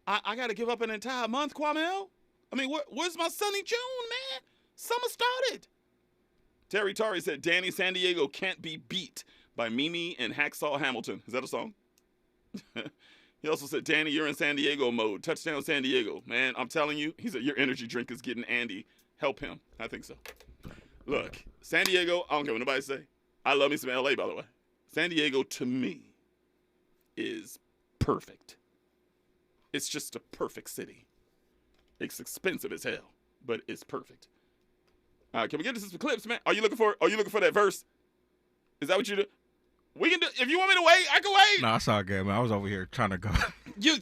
I got to give up an entire month, Kwamel. I mean, where's my sunny June, man? Summer started. Terry Tari said, Danny San Diego can't be beat by Mimi and Hacksaw Hamilton. Is that a song? He also said, Danny, you're in San Diego mode. Touchdown San Diego. Man, I'm telling you, he said, your energy drink is getting Andy. Help him. I think so. Look, San Diego, I don't care what nobody say. I love me some LA, by the way. San Diego, to me, is perfect. It's just a perfect city. It's expensive as hell, but it's perfect. Can we get into some clips, man? Are you looking for that verse? Is that what you do? We can do. If you want me to wait, I can wait. No, it's all good, man. I was over here trying to go.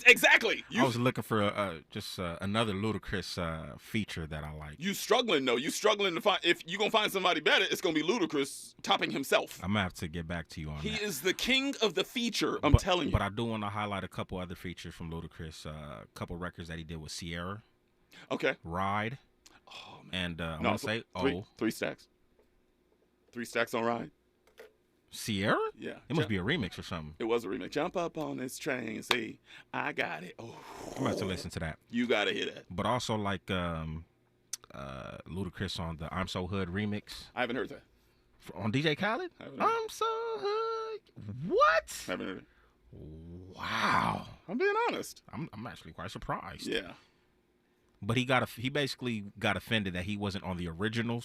Exactly. I was looking for just another Ludacris feature that I like. You struggling though. You struggling to find. If you gonna find somebody better, it's gonna be Ludacris topping himself. I'm gonna have to get back to you on that. He is the king of the feature. I'm telling you. But I do want to highlight a couple other features from Ludacris. A couple records that he did with Sierra. Okay. Ride. Oh man. And I want to say 3 Stacks. 3 Stacks on Ride. Sierra? Yeah. It must be a remix or something. It was a remix. Jump up on this train. See, I got it. Oh, I'm about to listen to that. You got to hear that. But also like Ludacris on the I'm So Hood remix. I haven't heard that. On DJ Khaled? I'm So Hood. What? I haven't heard it. Wow. I'm being honest. I'm actually quite surprised. Yeah. But he basically got offended that he wasn't on the original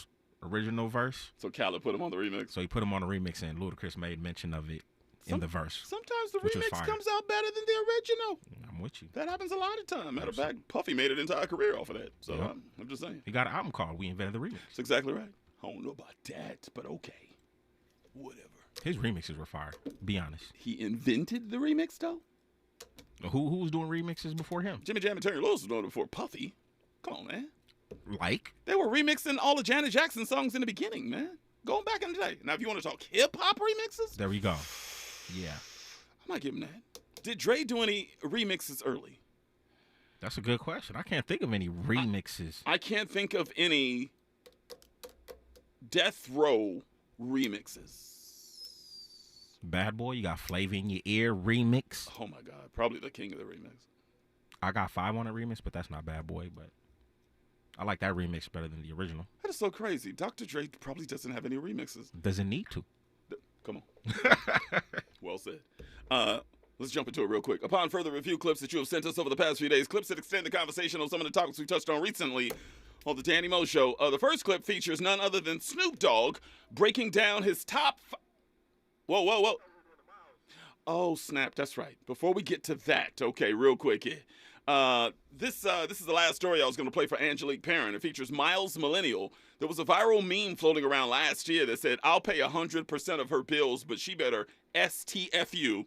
verse. So Khaled put him on the remix. So he put him on the remix, and Ludacris made mention of it in the verse. Sometimes the which was remix fire. comes out better than the original. I'm with you. That happens a lot of time. Matter of fact, Puffy made an entire career off of that. So Yep. I'm just saying. He got an album called We Invented the Remix. That's exactly right. I don't know about that, but okay. Whatever. His remixes were fire. Be honest. He invented the remix, though? Who was doing remixes before him? Jimmy Jam and Terry Lewis was doing it before Puffy. Come on, man. Like? They were remixing all of Janet Jackson songs in the beginning, man. Going back in the day. Now, if you want to talk hip-hop remixes, There we go. Yeah. I might give him that. Did Dre do any remixes early? That's a good question. I can't think of any remixes. I can't think of any Death Row remixes. Bad Boy, you got Flavor in Your Ear remix. Oh, my God. Probably the king of the remix. I got 5 on a remix, but that's not Bad Boy. But I like that remix better than the original. That is so crazy. Dr. Dre probably doesn't have any remixes. Doesn't need to. Come on. Well said. Let's jump into it real quick. Upon further review, clips that you have sent us over the past few days, clips that extend the conversation on some of the topics we touched on recently on the Danny Mo Show. The first clip features none other than Snoop Dogg breaking down his top. Whoa. Oh, snap. That's right. Before we get to that, okay, real quick here. This is the last story I was going to play for Angelique Perrin. It features Miles Millennial. There was a viral meme floating around last year that said, I'll pay 100% of her bills, but she better STFU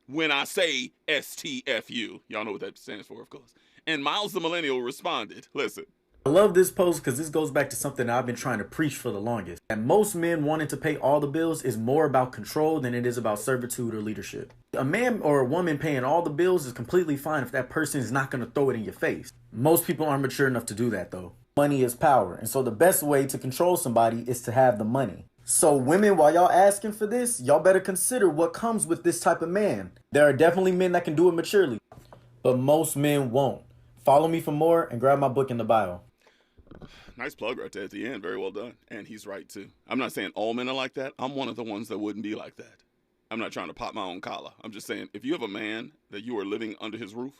when I say STFU. Y'all know what that stands for, of course. And Miles the Millennial responded, listen. I love this post because this goes back to something I've been trying to preach for the longest. And most men wanting to pay all the bills is more about control than it is about servitude or leadership. A man or a woman paying all the bills is completely fine if that person is not going to throw it in your face. Most people aren't mature enough to do that though. Money is power. And so the best way to control somebody is to have the money. So women, while y'all asking for this, y'all better consider what comes with this type of man. There are definitely men that can do it maturely, but most men won't. Follow me for more and grab my book in the bio. Nice plug right there at the end. Very well done. And he's right, too. I'm not saying all men are like that. I'm one of the ones that wouldn't be like that. I'm not trying to pop my own collar. I'm just saying, if you have a man that you are living under his roof,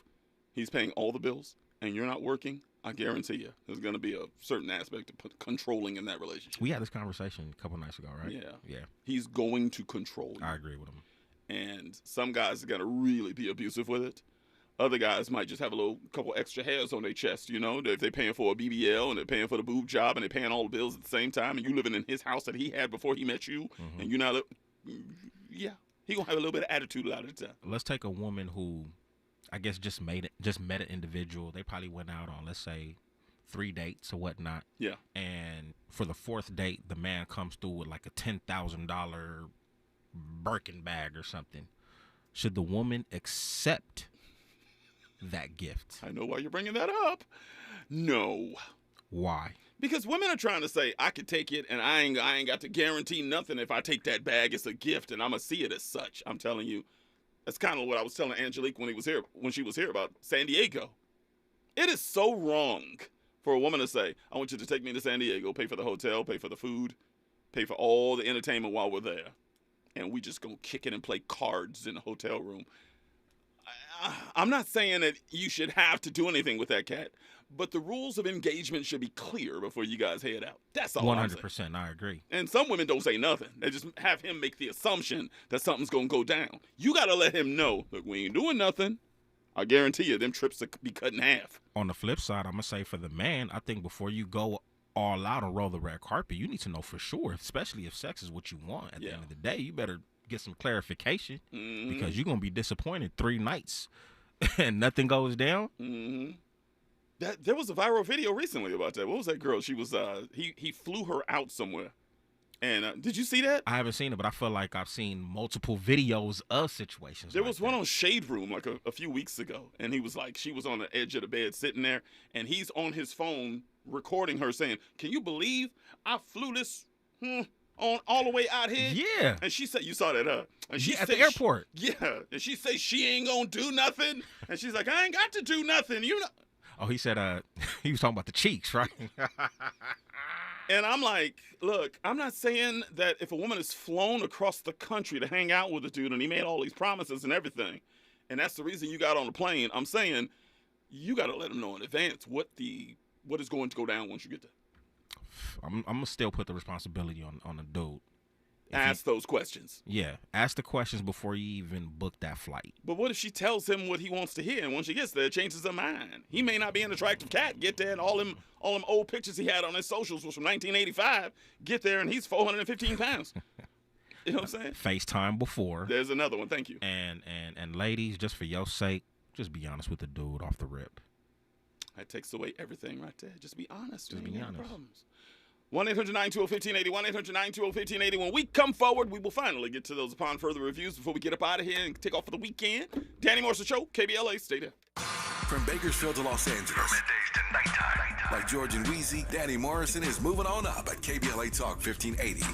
he's paying all the bills, and you're not working, I guarantee you there's going to be a certain aspect of controlling in that relationship. We had this conversation a couple nights ago, right? Yeah. He's going to control you. I agree with him. And some guys are going to really be abusive with it. Other guys might just have a couple extra hairs on their chest, you know, if they're paying for a BBL and they're paying for the boob job and they're paying all the bills at the same time and you living in his house that he had before he met you and you're not, he gonna have a little bit of attitude a lot of the time. Let's take a woman who, I guess, just met an individual. They probably went out on, let's say, 3 dates or whatnot. Yeah. And for the 4th date, the man comes through with like a $10,000 Birkin bag or something. Should the woman accept that gift? I know why you're bringing that up. No. Why? Because women are trying to say, I could take it and I ain't got to guarantee nothing if I take that bag. It's a gift and I'm going to see it as such. I'm telling you. That's kind of what I was telling Angelique when she was here about San Diego. It is so wrong for a woman to say, I want you to take me to San Diego, pay for the hotel, pay for the food, pay for all the entertainment while we're there. And we just go kick it and play cards in the hotel room. I'm not saying that you should have to do anything with that cat, but the rules of engagement should be clear before you guys head out. That's all 100%, I agree. And some women don't say nothing. They just have him make the assumption that something's going to go down. You got to let him know, look, we ain't doing nothing. I guarantee you them trips will be cut in half. On the flip side, I'm going to say for the man, I think before you go all out and roll the red carpet, you need to know for sure, especially if sex is what you want. At the end of the day, you better get some clarification because you're going to be disappointed 3 nights and nothing goes down. There was a viral video recently about that. What was that girl? She was he flew her out somewhere. And did you see that? I haven't seen it, but I feel like I've seen multiple videos of situations. There was one on Shade Room like a few weeks ago, and he was like, she was on the edge of the bed sitting there, and he's on his phone recording her saying, "Can you believe I flew this on all the way out here. Yeah. And she said, you saw that, huh? And she at the airport. And she said she ain't gonna do nothing. And she's like, I ain't got to do nothing. You know. Oh, he said he was talking about the cheeks, right? And I'm like, look, I'm not saying that if a woman is flown across the country to hang out with a dude and he made all these promises and everything, and that's the reason you got on the plane, I'm saying you got to let him know in advance what is going to go down once you get there. I'm gonna still put the responsibility on the dude. Ask those questions. Yeah, ask the questions before you even book that flight. But what if she tells him what he wants to hear, and once she gets there, it changes her mind? He may not be an attractive cat. Get there, and all them old pictures he had on his socials was from 1985. Get there, and he's 415 pounds. You know what I'm saying? FaceTime before. There's another one. Thank you. And ladies, just for your sake, just be honest with the dude off the rip. That takes away everything right there. Just be honest. Just be honest. Problems. 1-800-920-1580, 1-800-920-1580. When we come forward, we will finally get to those upon further reviews before we get up out of here and take off for the weekend. Danny Morrison Show, KBLA, stay there. From Bakersfield to Los Angeles. From middays to nighttime. Like George and Wheezy, Danny Morrison is moving on up at KBLA Talk 1580.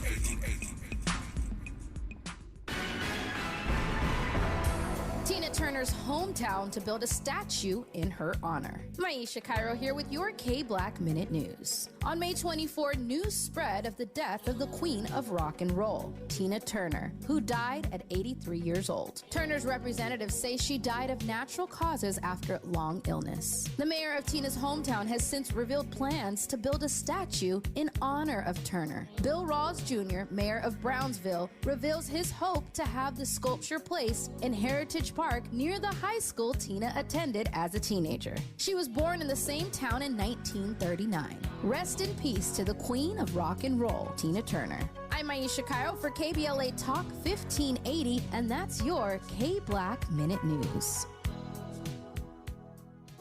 Tina Turner's hometown to build a statue in her honor. Maisha Cairo here with your K-Black Minute News. On May 24, news spread of the death of the queen of rock and roll, Tina Turner, who died at 83 years old. Turner's representatives say she died of natural causes after long illness. The mayor of Tina's hometown has since revealed plans to build a statue in honor of Turner. Bill Rawls Jr., mayor of Brownsville, reveals his hope to have the sculpture placed in Heritage Park near the high school Tina attended as a teenager. She was born in the same town in 1939. Rest in peace to the queen of rock and roll, Tina Turner. I'm Maisha Cairo for KBLA Talk 1580, and that's your K-Black Minute News.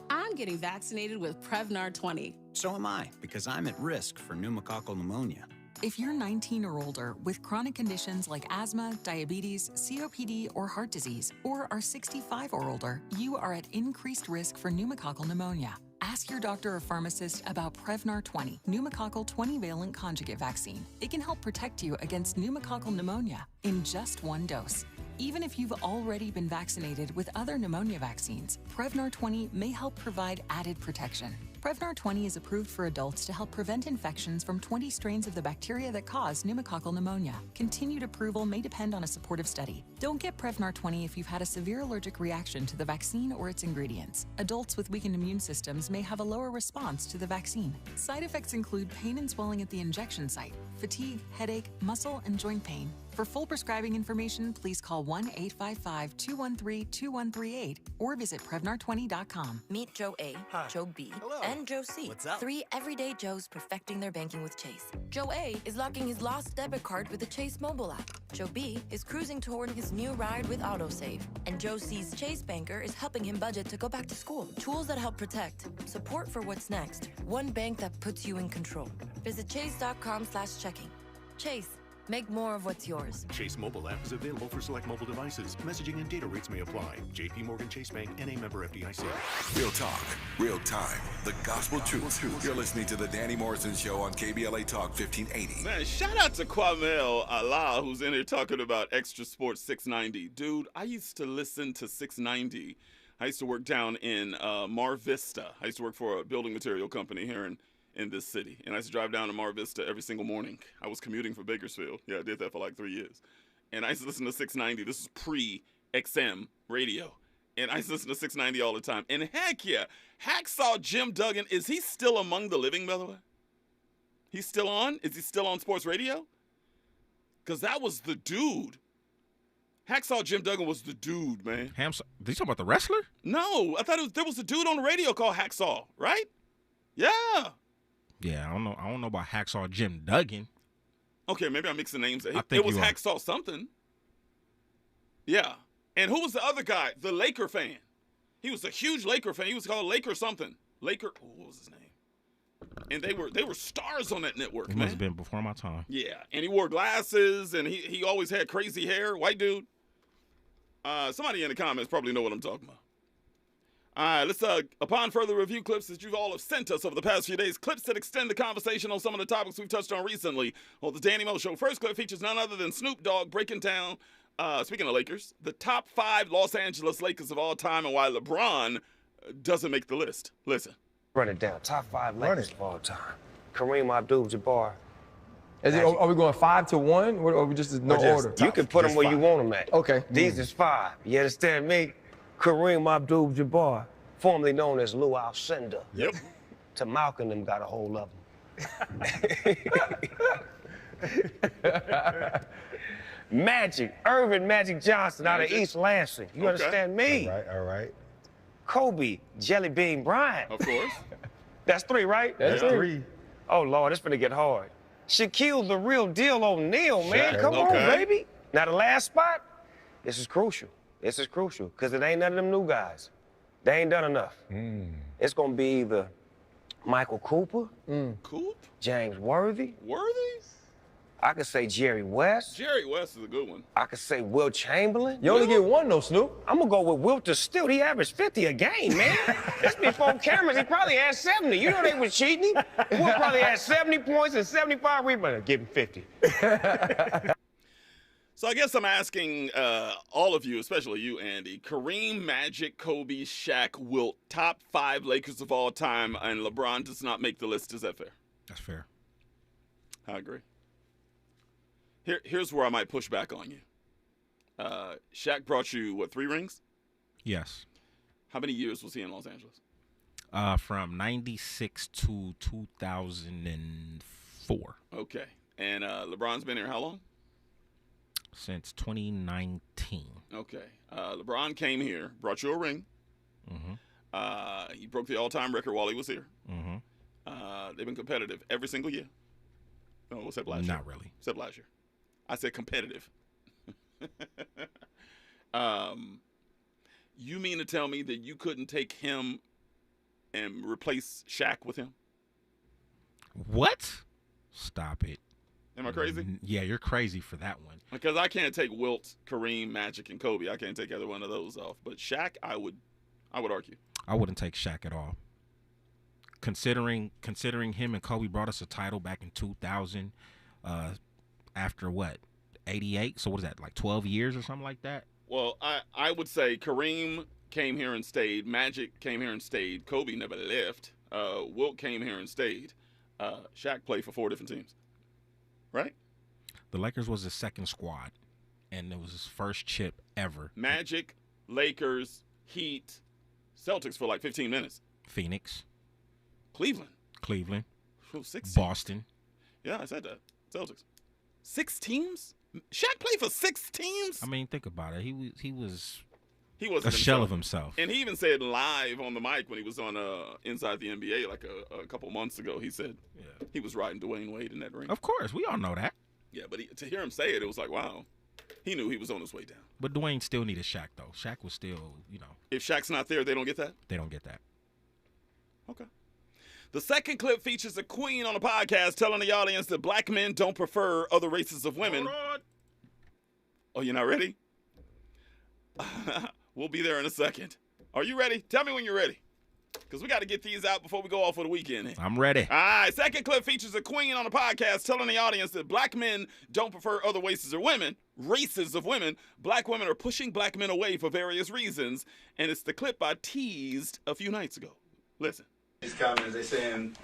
I'm getting vaccinated with Prevnar 20. So am I, because I'm at risk for pneumococcal pneumonia. If you're 19 or older with chronic conditions like asthma, diabetes, COPD, or heart disease, or are 65 or older, you are at increased risk for pneumococcal pneumonia. Ask your doctor or pharmacist about Prevnar 20, pneumococcal 20-valent conjugate vaccine. It can help protect you against pneumococcal pneumonia in just one dose. Even if you've already been vaccinated with other pneumonia vaccines, Prevnar 20 may help provide added protection. Prevnar 20 is approved for adults to help prevent infections from 20 strains of the bacteria that cause pneumococcal pneumonia. Continued approval may depend on a supportive study. Don't get Prevnar 20 if you've had a severe allergic reaction to the vaccine or its ingredients. Adults with weakened immune systems may have a lower response to the vaccine. Side effects include pain and swelling at the injection site, fatigue, headache, muscle, and joint pain. For full prescribing information, please call 1-855-213-2138 or visit Prevnar20.com. Meet Joe A, Joe B, and Joe C. What's up? 3 everyday Joes perfecting their banking with Chase. Joe A is locking his lost debit card with the Chase mobile app. Joe B is cruising toward his new ride with AutoSave. And Joe C's Chase banker is helping him budget to go back to school. Tools that help protect. Support for what's next. One bank that puts you in control. Visit chase.com/checking. Chase. Make more of what's yours. Chase mobile app is available for select mobile devices. Messaging and data rates may apply. J.P. Morgan Chase Bank, N.A. member FDIC. Real talk, real time, the gospel truth. You're listening to the Danny Morrison Show on KBLA Talk 1580. Man, shout out to Kwamel Allah, who's in here talking about Extra Sports 690. Dude, I used to listen to 690. I used to work down in Mar Vista. I used to work for a building material company here in this city. And I used to drive down to Mar Vista every single morning. I was commuting from Bakersfield. Yeah, I did that for like 3 years. And I used to listen to 690. This is pre-XM radio. And I used to listen to 690 all the time. And heck yeah, Hacksaw Jim Duggan, is he still among the living, by the way? He's still on? Is he still on sports radio? Because that was the dude. Hacksaw Jim Duggan was the dude, man. Did you talk about the wrestler? No, I thought there was a dude on the radio called Hacksaw, right? Yeah. Yeah, I don't know about Hacksaw Jim Duggan. Okay, maybe I'm mixing names. I think it was you are. Hacksaw something. Yeah. And who was the other guy? The Laker fan. He was a huge Laker fan. He was called Laker something. Laker, what was his name? And they were stars on that network, It man. must have been before my time. Yeah, and he wore glasses, and he always had crazy hair. White dude. Somebody in the comments probably know what I'm talking about. All right, let's, upon further review clips that you've all have sent us over the past few days, clips that extend the conversation on some of the topics we've touched on recently on the Danny Mo Show. First clip features none other than Snoop Dogg breaking down, speaking of Lakers, the top 5 Los Angeles Lakers of all time and why LeBron doesn't make the list. Listen. Run it down. Top 5 Lakers of all time. Kareem Abdul-Jabbar. Are we going 5 to 1, or we just no order? You can put them where you want them at. Okay. These is 5. You understand me? Kareem Abdul-Jabbar, formerly known as Lou Alcindor. Yep. To Malcolm them got a hold of him. Magic, Irvin Magic Johnson out of East Lansing. You understand me? All right. Kobe, Jelly Bean Bryant. Of course. That's 3, right? That's 3. Oh, Lord, it's finna get hard. Shaquille the real deal O'Neal, man. Come on, baby. Now, the last spot, this is crucial. This is crucial, because it ain't none of them new guys. They ain't done enough. It's going to be either Michael Cooper, James Worthy. I could say Jerry West. Jerry West is a good one. I could say Wilt Chamberlain. You only get one, though, Snoop. I'm going to go with Wilt Still. He averaged 50 a game, man. That's before cameras. He probably had 70. You know they was cheating. Wilt probably had 70 points and 75 rebounds. Give him 50. So I guess I'm asking all of you, especially you, Andy, Kareem, Magic, Kobe, Shaq, Wilt, top 5 Lakers of all time, and LeBron does not make the list. Is that fair? That's fair. I agree. Here's where I might push back on you. Shaq brought you, 3 rings? Yes. How many years was he in Los Angeles? From 96 to 2004. Okay. And LeBron's been here how long? Since 2019. Okay. LeBron came here, brought you a ring. He broke the all-time record while he was here. They've been competitive every single year. No, except last year. Not really. Except last year. I said competitive. You mean to tell me that you couldn't take him and replace Shaq with him? What? Stop it. Am I crazy? Yeah, you're crazy for that one. Because I can't take Wilt, Kareem, Magic, and Kobe. I can't take either one of those off. But Shaq, I would argue. I wouldn't take Shaq at all. Considering him and Kobe brought us a title back in 2000, after what, 88? So what is that, like 12 years or something like that? Well, I would say Kareem came here and stayed. Magic came here and stayed. Kobe never left. Wilt came here and stayed. Shaq played for 4 different teams. Right? The Lakers was his second squad, and it was his first chip ever. Magic, Lakers, Heat, Celtics for like 15 minutes. Phoenix. Cleveland. 6 Boston. Yeah, I said that. Celtics. 6 teams? Shaq played for 6 teams? I mean, think about it. He was wasn't a shell of himself. And he even said live on the mic when he was on Inside the NBA like a couple months ago, he said he was riding Dwayne Wade in that ring. Of course, we all know that. Yeah, but to hear him say it, it was like, wow. He knew he was on his way down. But Dwayne still needed Shaq, though. Shaq was still, If Shaq's not there, they don't get that? They don't get that. Okay. The second clip features a queen on a podcast telling the audience that black men don't prefer other races of women. Hold on. Oh, you're not ready? We'll be there in a second. Are you ready? Tell me when you're ready. Because we got to get these out before we go off for the weekend. I'm ready. All right. Second clip features a queen on a podcast telling the audience that black men don't prefer other races of women. Black women are pushing black men away for various reasons. And it's the clip I teased a few nights ago. Listen. These comments, they saying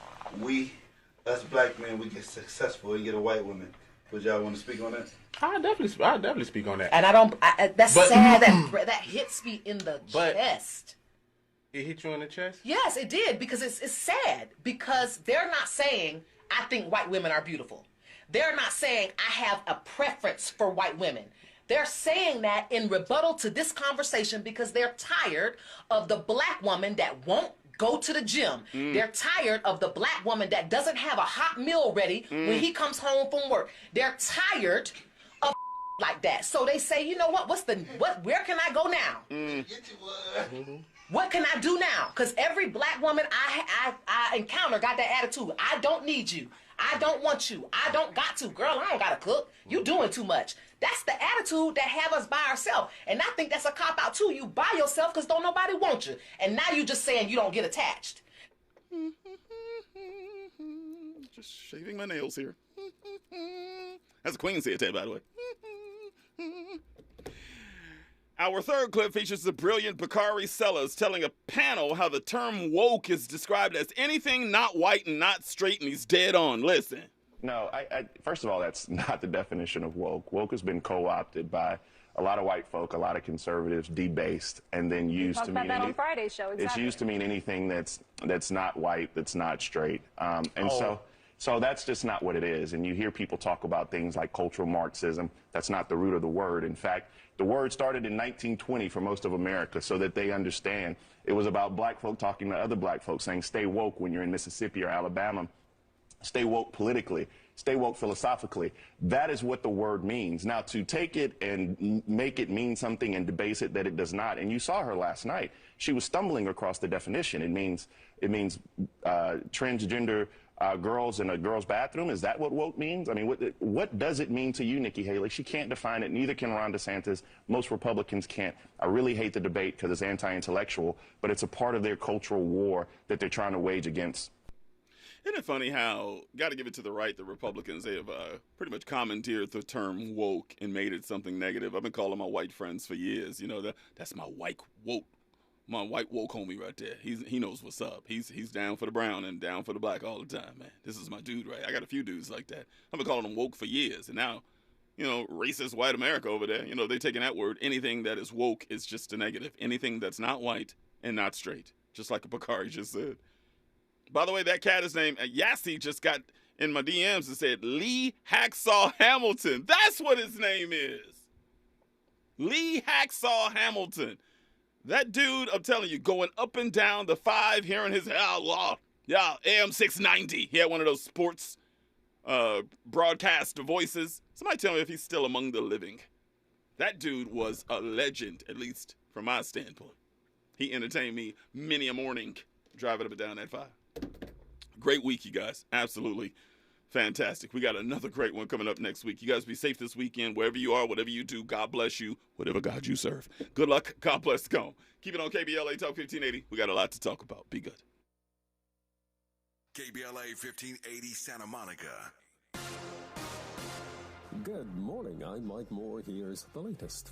us black men, we get successful and get a white woman. Would y'all want to speak on that? I'll definitely speak on that. And that's sad. That hits me in the chest. It hit you in the chest? Yes, it did, because it's sad. Because they're not saying, I think white women are beautiful. They're not saying, I have a preference for white women. They're saying that in rebuttal to this conversation because they're tired of the black woman that won't go to the gym. They're tired of the black woman that doesn't have a hot meal ready when he comes home from work. They're tired of like that. So they say, you know what? Where can I go now? What can I do now? Because every black woman I encounter got that attitude. I don't need you. I don't want you. I don't got to. Girl, I don't got to cook. You doing too much. That's the attitude that have us by ourselves. And I think that's a cop-out too. You by yourself because don't nobody want you. And now you just saying you don't get attached. Just shaving my nails here. That's a Queen said that, by the way. Our third clip features the brilliant Bakari Sellers telling a panel how the term woke is described as anything not white and not straight, and he's dead on. Listen. No, first of all, that's not the definition of woke. Woke has been co-opted by a lot of white folk, a lot of conservatives, debased, and then used to mean that on Friday's show. Exactly. It's used to mean anything that's not white, that's not straight, So that's just not what it is. And you hear people talk about things like cultural Marxism. That's not the root of the word. In fact, the word started in 1920 for most of America so that they understand. It was about black folk talking to other black folks saying, stay woke when you're in Mississippi or Alabama. Stay woke politically. Stay woke philosophically. That is what the word means. Now, to take it and make it mean something and debase it that it does not, and you saw her last night, she was stumbling across the definition. It means transgender girls in a girl's bathroom. Is that what woke means? I mean, what does it mean to you, Nikki Haley? She can't define it. Neither can Ron DeSantis. Most Republicans can't. I really hate the debate because it's anti-intellectual, but it's a part of their cultural war that they're trying to wage against. Isn't it funny how, got to give it to the right, the Republicans, they have pretty much commandeered the term woke and made it something negative. I've been calling my white friends for years. You know, that's my white woke homie right there. He knows what's up. He's down for the brown and down for the black all the time, man. This is my dude, right? I got a few dudes like that. I've been calling them woke for years, and now, you know, racist white America over there, you know, they're taking that word. Anything that is woke is just a negative. Anything that's not white and not straight, just like Bakari just said. By the way, that cat is named Yassi. Just got in my DMs and said Lee Hacksaw Hamilton. That's what his name is. Lee Hacksaw Hamilton. That dude, I'm telling you, going up and down the 5, hearing his AM 690. He had one of those sports broadcast voices. Somebody tell me if he's still among the living. That dude was a legend, at least from my standpoint. He entertained me many a morning driving up and down that 5. Great week, you guys. Absolutely fantastic. We got another great one coming up next week. You guys be safe this weekend, wherever you are, whatever you do. God bless you, whatever God you serve. Good luck. God bless. Go. Keep it on KBLA Talk 1580. We got a lot to talk about. Be good. KBLA 1580 Santa Monica. Good morning. I'm Mike Moore. Here's the latest.